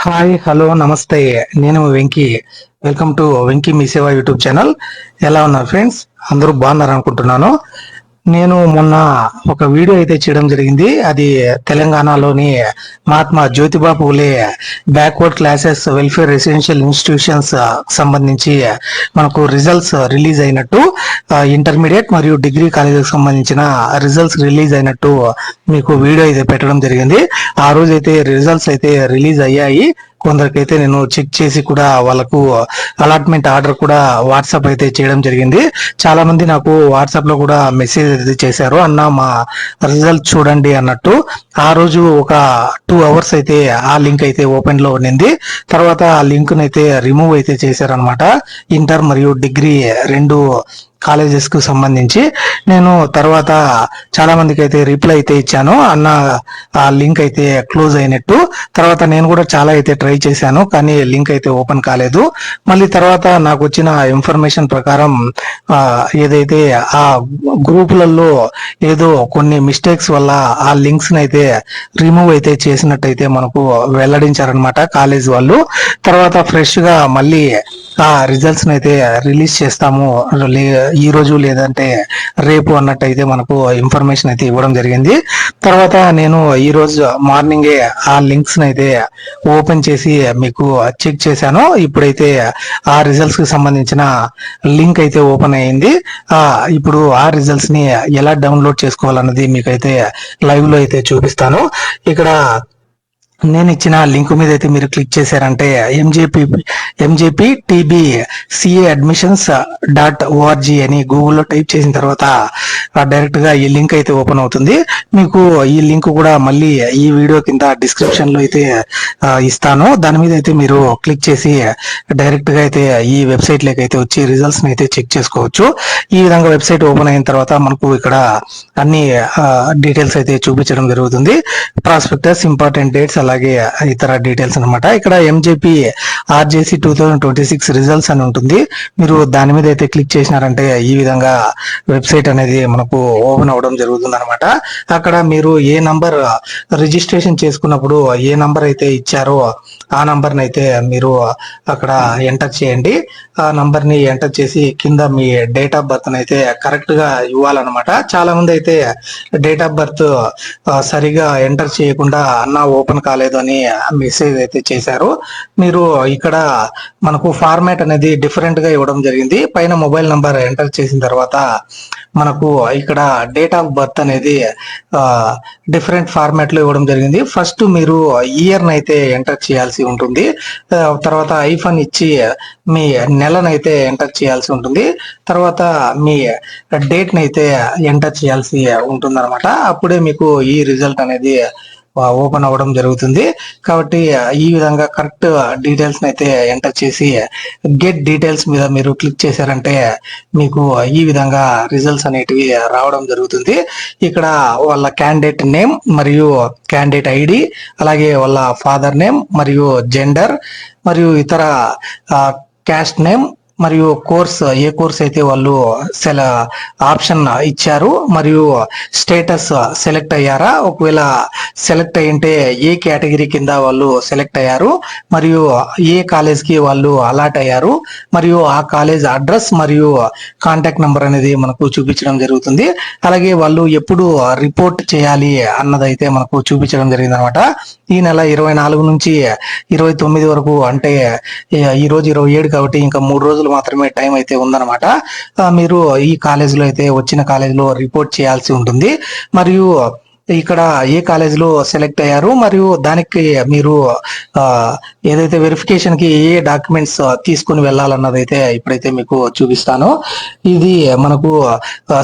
Hi hello నమస్తే. నేను Venky. Welcome to Venky మీ సేవ యూట్యూబ్ ఛానల్. ఎలా ఉన్నారు ఫ్రెండ్స్? అందరూ బాగున్నారు అనుకుంటున్నాను. నేను మొన్న ఒక వీడియో అయితే చేయడం జరిగింది. అది తెలంగాణలోని Mahatma Jyotiba Phule backward classes welfare residential institutions సంబంధించి మనకు రిజల్ట్స్ రిలీజ్ అయినట్టు, ఇంటర్మీడియట్ మరియు డిగ్రీ కాలేజీకి సంబంధించిన రిజల్ట్స్ రిలీజ్ అయినట్టు మీకు వీడియో అయితే పెట్టడం జరిగింది. ఆ రోజు అయితే రిజల్ట్స్ అయితే రిలీజ్ అయ్యాయి. కొందరికైతే నేను చెక్ చేసి కూడా వాళ్ళకు అలాట్మెంట్ ఆర్డర్ కూడా వాట్సాప్ అయితే చేయడం జరిగింది. చాలా మంది నాకు వాట్సాప్ లో కూడా మెసేజ్ అయితే చేశారు, అన్న మా రిజల్ట్ చూడండి అన్నట్టు. ఆ రోజు ఒక 2 hours అయితే ఆ లింక్ అయితే ఓపెన్ లో ఉండింది. తర్వాత ఆ లింక్ అయితే రిమూవ్ అయితే చేశారనమాట. ఇంటర్ మరియు డిగ్రీ రెండు కాలేజెస్ కు సంబంధించి నేను తర్వాత చాలా మందికి అయితే రిప్లై అయితే ఇచ్చాను, అన్న ఆ లింక్ అయితే క్లోజ్ అయినట్టు. తర్వాత నేను కూడా చాలా అయితే ట్రై చేశాను, కానీ లింక్ అయితే ఓపెన్ కాలేదు. మళ్ళీ తర్వాత నాకు వచ్చిన ఇన్ఫర్మేషన్ ప్రకారం ఏదైతే ఆ గ్రూపులలో ఏదో కొన్ని మిస్టేక్స్ వల్ల ఆ లింక్స్ అయితే రిమూవ్ అయితే చేసినట్టయితే మనకు వెల్లడించారనమాట కాలేజ్ వాళ్ళు. తర్వాత ఫ్రెష్ గా మళ్ళీ ఆ రిజల్ట్స్ అయితే రిలీజ్ చేస్తాము ఈ రోజు లేదంటే రేపు అన్నట్టయితే మనకు ఇన్ఫర్మేషన్ అయితే ఇవ్వడం జరిగింది. తర్వాత నేను ఈ రోజు మార్నింగే ఆ లింక్స్ అయితే ఓపెన్ చేసి మీకు చెక్ చేశాను. ఇప్పుడైతే ఆ రిజల్ట్స్ కి సంబంధించిన లింక్ అయితే ఓపెన్ అయ్యింది. ఇప్పుడు ఆ రిజల్ట్స్ ని ఎలా డౌన్లోడ్ చేసుకోవాలన్నది మీకైతే లైవ్ లో అయితే చూపిస్తాను. ఇక్కడ నేను ఇచ్చిన లింక్ మీద అయితే మీరు క్లిక్ చేశారంటే MJP TB CA admissions .org అని గూగుల్లో టైప్ చేసిన తర్వాత డైరెక్ట్ గా ఈ లింక్ అయితే ఓపెన్ అవుతుంది. మీకు ఈ లింక్ కూడా మళ్ళీ ఈ వీడియో కింద డిస్క్రిప్షన్ లో అయితే ఇస్తాను. దాని మీద అయితే మీరు క్లిక్ చేసి డైరెక్ట్ గా అయితే ఈ వెబ్సైట్ లోకి అయితే వచ్చి రిజల్ట్స్ ని అయితే చెక్ చేసుకోవచ్చు. ఈ విధంగా వెబ్సైట్ ఓపెన్ అయిన తర్వాత మనకు ఇక్కడ అన్ని డీటెయిల్స్ అయితే చూపించడం జరుగుతుంది. ప్రాస్పెక్టస్, ఇంపార్టెంట్ డేట్స్, అలాగే ఇతర డీటెయిల్స్ అనమాట. ఇక్కడ ఎంజేపీ ఆర్జేసీ 2026 రిజల్ట్స్ అని ఉంటుంది. మీరు దాని మీద అయితే క్లిక్ చేసినారంటే ఈ విధంగా వెబ్సైట్ అనేది మనకు ఓపెన్ అవ్వడం జరుగుతుంది అనమాట. అక్కడ మీరు ఏ నంబర్ రిజిస్ట్రేషన్ చేసుకున్నప్పుడు ఏ నంబర్ అయితే ఇచ్చారో ఆ నంబర్ని అయితే మీరు అక్కడ ఎంటర్ చేయండి. ఆ నంబర్ ని ఎంటర్ చేసి కింద మీ డేట్ ఆఫ్ బర్త్ అయితే కరెక్ట్ గా ఇవ్వాలన్నమాట. చాలా మంది అయితే డేట్ ఆఫ్ బర్త్ సరిగా ఎంటర్ చేయకుండా అన్న ఓపెన్ కాలేదు అని మెసేజ్ అయితే చేశారు. మీరు ఇక్కడ మనకు ఫార్మాట్ అనేది డిఫరెంట్ గా ఇవ్వడం జరిగింది. పైన మొబైల్ నంబర్ ఎంటర్ చేసిన తర్వాత మనకు ఇక్కడ డేట్ ఆఫ్ బర్త్ అనేది డిఫరెంట్ ఫార్మాట్ లో ఇవ్వడం జరిగింది. ఫస్ట్ మీరు ఇయర్ అయితే ఎంటర్ చేయాల్సి ఉంటుంది. తర్వాత ఐఫోన్ ఇచ్చి మీ నెలనైతే ఎంటర్ చేయాల్సి ఉంటుంది. తర్వాత మీ డేట్ నైతే ఎంటర్ చేయాల్సి ఉంటుంది అనమాట. అప్పుడే మీకు ఈ రిజల్ట్ అనేది ఓపెన్ అవ్వడం జరుగుతుంది. కాబట్టి ఈ విధంగా కరెక్ట్ డీటెయిల్స్ అయితే ఎంటర్ చేసి గెట్ డీటెయిల్స్ మీద మీరు క్లిక్ చేశారంటే మీకు ఈ విధంగా రిజల్ట్స్ అనేటివి రావడం జరుగుతుంది. ఇక్కడ వాళ్ళ క్యాండిడేట్ నేమ్ మరియు క్యాండిడేట్ ఐడి, అలాగే వాళ్ళ ఫాదర్ నేమ్ మరియు జెండర్ మరియు ఇతర క్యాస్ట్ నేమ్ మరియు కోర్స్, ఏ కోర్స్ అయితే వాళ్ళు ఆప్షన్ ఇచ్చారు, మరియు స్టేటస్ సెలెక్ట్ అయ్యారా, ఒకవేళ సెలెక్ట్ అయ్యింటే ఏ కేటగిరీ కింద వాళ్ళు సెలెక్ట్ అయ్యారు, మరియు ఏ కాలేజ్ కి వాళ్ళు అలాట్ అయ్యారు, మరియు ఆ కాలేజ్ అడ్రస్ మరియు కాంటాక్ట్ నెంబర్ అనేది మనకు చూపించడం జరుగుతుంది. అలాగే వాళ్ళు ఎప్పుడు రిపోర్ట్ చేయాలి అన్నదైతే మనకు చూపించడం జరిగింది అనమాట. ఈ నెల 24 నుంచి 29 వరకు, అంటే ఈ రోజు 27 కాబట్టి ఇంకా 3 రోజులు మాత్రమే టైం అయితే ఉందన్నమాట. మీరు ఈ కాలేజీలో అయితే వచ్చిన కాలేజీలో రిపోర్ట్ చేయాల్సి ఉంటుంది. మరియు ఇక్కడ ఏ కాలేజీలో సెలెక్ట్ అయ్యారు మరియు దానికి మీరు ఏదైతే వెరిఫికేషన్ కి ఏ డాక్యుమెంట్స్ తీసుకుని వెళ్ళాలన్నది అయితే ఇప్పుడైతే మీకు చూపిస్తాను. ఇది మనకు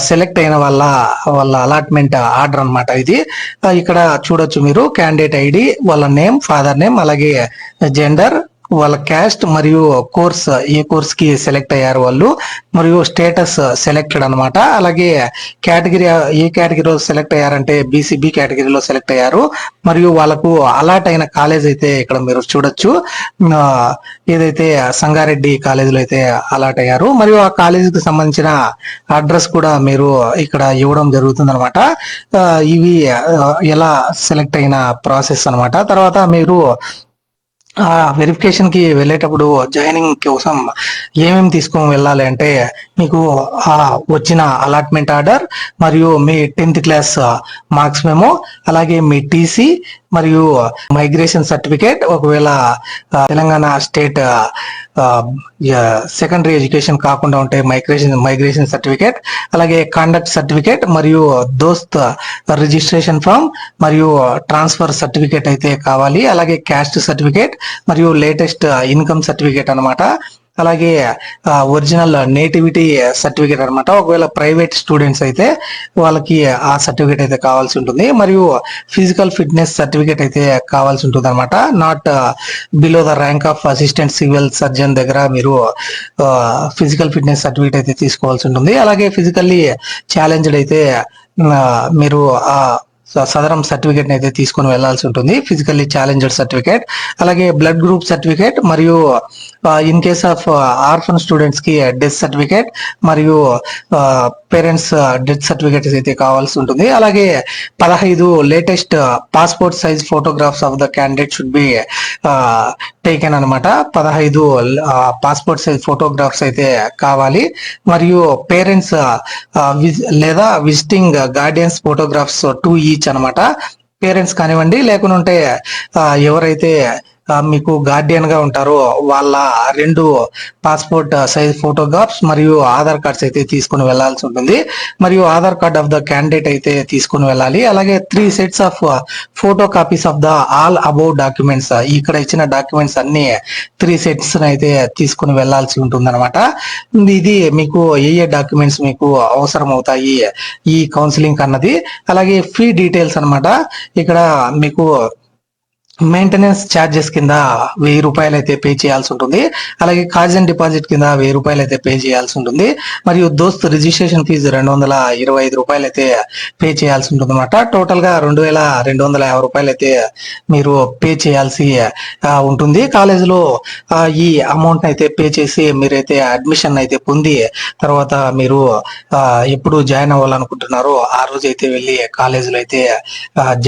సెలెక్ట్ అయిన వాళ్ళ అలాట్మెంట్ ఆర్డర్ అన్నమాట. ఇది ఇక్కడ చూడొచ్చు మీరు, క్యాండిడేట్ ఐడి, వాళ్ళ నేమ్, ఫాదర్ నేమ్, అలాగే జెండర్, వాళ్ళ క్యాస్ట్ మరియు కోర్స్, ఏ కోర్స్ కి సెలెక్ట్ అయ్యారు వాళ్ళు, మరియు స్టేటస్ సెలెక్టెడ్ అనమాట. అలాగే కేటగిరీ, ఏ కేటగిరీలో సెలెక్ట్ అయ్యారంటే బీసీబీ కేటగిరీలో సెలెక్ట్ అయ్యారు. మరియు వాళ్ళకు అలాట్ అయిన కాలేజ్ అయితే ఇక్కడ మీరు చూడొచ్చు, ఏదైతే సంగారెడ్డి కాలేజీలో అయితే అలాట్ అయ్యారు. మరియు ఆ కాలేజీకి సంబంధించిన అడ్రస్ కూడా మీరు ఇక్కడ ఇవ్వడం జరుగుతుంది అనమాట. ఇవి ఎలా సెలెక్ట్ అయిన ప్రాసెస్ అనమాట. తర్వాత మీరు ఆ వెరిఫికేషన్ కి వెళ్ళేటప్పుడు జాయినింగ్ కోసం ఏమేమి తీసుకొని వెళ్ళాలి అంటే మీకు ఆ వచ్చిన అలాట్మెంట్ ఆర్డర్ మరియు మీ 10th క్లాస్ మార్క్స్ మెమో, అలాగే మీ టీసీ మరియు మైగ్రేషన్ సర్టిఫికేట్, ఒకవేళ తెలంగాణ స్టేట్ సెకండరీ ఎడ్యుకేషన్ కాకుండా ఉంటే మైగ్రేషన్ సర్టిఫికేట్, అలాగే కాండక్ట్ సర్టిఫికేట్ మరియు దోస్త్ రిజిస్ట్రేషన్ ఫామ్ మరియు ట్రాన్స్ఫర్ సర్టిఫికేట్ అయితే కావాలి. అలాగే క్యాస్ట్ సర్టిఫికేట్ మరియు లేటెస్ట్ ఇన్కమ్ సర్టిఫికేట్ అన్నమాట. అలాగే ఒరిజినల్ నేటివిటీ సర్టిఫికేట్ అన్నమాట. ఒకవేళ ప్రైవేట్ స్టూడెంట్స్ అయితే వాళ్ళకి ఆ సర్టిఫికేట్ అయితే కావాల్సి ఉంటుంది. మరియు ఫిజికల్ ఫిట్నెస్ సర్టిఫికేట్ అయితే కావాల్సి ఉంటుంది అనమాట. Not below the rank of assistant civil surgeon దగ్గర మీరు ఫిజికల్ ఫిట్నెస్ సర్టిఫికేట్ అయితే తీసుకోవాల్సి ఉంటుంది. అలాగే ఫిజికల్లీ ఛాలెంజ్డ్ అయితే మీరు ఆ సదరం సర్టిఫికేట్ అయితే తీసుకొని వెళ్లాల్సి ఉంటుంది, ఫిజికల్లీ ఛాలెంజ్డ్ సర్టిఫికేట్. అలాగే బ్లడ్ గ్రూప్ సర్టిఫికేట్ మరియు in case of orphan students కి డెత్ సర్టిఫికేట్ మరియు పేరెంట్స్ డెత్ సర్టిఫికేట్స్ అయితే కావాల్సి ఉంటుంది. అలాగే 15 latest passport size photographs of the candidate should be taken అనమాట. 15 పాస్పోర్ట్ సైజ్ ఫోటోగ్రాఫ్స్ అయితే కావాలి. మరియు పేరెంట్స్ లేదా విజిటింగ్ గార్డియన్స్ ఫోటోగ్రాఫ్స్ 2 ఈచ్ అనమాట. పేరెంట్స్ కానివ్వండి, లేకుంటే ఎవరైతే మీకు గార్డియన్ గా ఉంటారో వాళ్ళ 2 పాస్పోర్ట్ సైజ్ ఫోటోగ్రాఫ్స్ మరియు ఆధార్ కార్డ్స్ అయితే తీసుకుని వెళ్లాల్సి ఉంటుంది. మరియు Aadhaar card of the candidate అయితే తీసుకుని వెళ్ళాలి. అలాగే 3 sets of photo copies of the all above documents, ఇక్కడ ఇచ్చిన డాక్యుమెంట్స్ అన్ని 3 సెట్స్ అయితే తీసుకుని వెళ్లాల్సి ఉంటుంది అనమాట. ఇది మీకు ఏ డాక్యుమెంట్స్ మీకు అవసరం అవుతాయి ఈ కౌన్సిలింగ్ అన్నది. అలాగే ఫీ డీటెయిల్స్ అనమాట. ఇక్కడ మీకు మెయింటెనెన్స్ ఛార్జెస్ కింద 1000 రూపాయలు అయితే పే చేయాల్సి ఉంటుంది. అలాగే కాజ్ అండ్ డిపాజిట్ కింద 1000 రూపాయలు అయితే పే చేయాల్సి ఉంటుంది. మరియు దోస్త్ రిజిస్ట్రేషన్ ఫీజు 225 రూపాయలు అయితే పే చేయాల్సి ఉంటుంది అనమాట. టోటల్ గా 2250 రూపాయలు అయితే మీరు పే చేయాల్సి ఉంటుంది. కాలేజీలో ఈ అమౌంట్ అయితే పే చేసి మీరైతే అడ్మిషన్ అయితే పొంది తర్వాత మీరు ఎప్పుడు జాయిన్ అవ్వాలనుకుంటున్నారో ఆ రోజు అయితే వెళ్ళి కాలేజీలో అయితే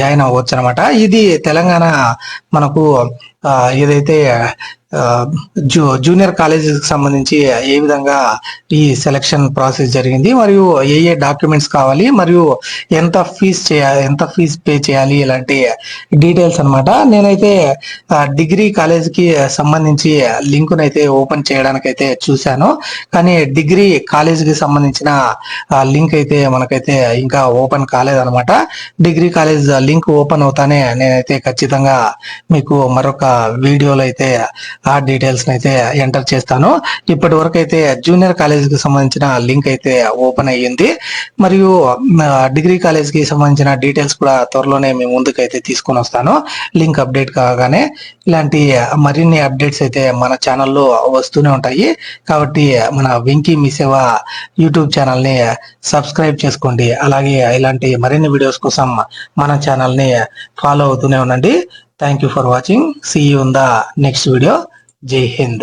జాయిన్ అవ్వచ్చు అనమాట. ఇది తెలంగాణ మనకు ఏదైతే జూనియర్ కాలేజెస్ సంబంధించి ఏ విధంగా ఈ సెలక్షన్ ప్రాసెస్ జరిగింది, మరియు ఏ డాక్యుమెంట్స్ కావాలి, మరియు ఎంత ఫీజ్ పే చేయాలి, ఇలాంటి డీటెయిల్స్ అనమాట. నేనైతే డిగ్రీ కాలేజ్కి సంబంధించి లింక్ అయితే ఓపెన్ చేయడానికి అయితే చూశాను, కానీ డిగ్రీ కాలేజ్కి సంబంధించిన లింక్ అయితే మనకైతే ఇంకా ఓపెన్ కాలేదనమాట. డిగ్రీ కాలేజ్ లింక్ ఓపెన్ అవుతానే నేనైతే ఖచ్చితంగా మీకు మరొక వీడియోలో అయితే ఆ డీటెయిల్స్ అయితే ఎంటర్ చేస్తాను. ఇప్పటి వరకు అయితే జూనియర్ కాలేజ్ కి సంబంధించిన లింక్ అయితే ఓపెన్ అయ్యింది. మరియు డిగ్రీ కాలేజ్ కి సంబంధించిన డీటెయిల్స్ కూడా త్వరలోనే మీ ముందుకు అయితే తీసుకొని వస్తాను. లింక్ అప్డేట్ కాగానే ఇలాంటి మరిన్ని అప్డేట్స్ అయితే మన ఛానల్లో వస్తూనే ఉంటాయి. కాబట్టి మన వెంకీ మీ సేవ యూట్యూబ్ ఛానల్ ని సబ్స్క్రైబ్ చేసుకోండి. అలాగే ఇలాంటి మరిన్ని వీడియోస్ కోసం మన ఛానల్ ని ఫాలో అవుతూనే ఉండండి. Thank you for watching. See you in the next video. Jai Hind.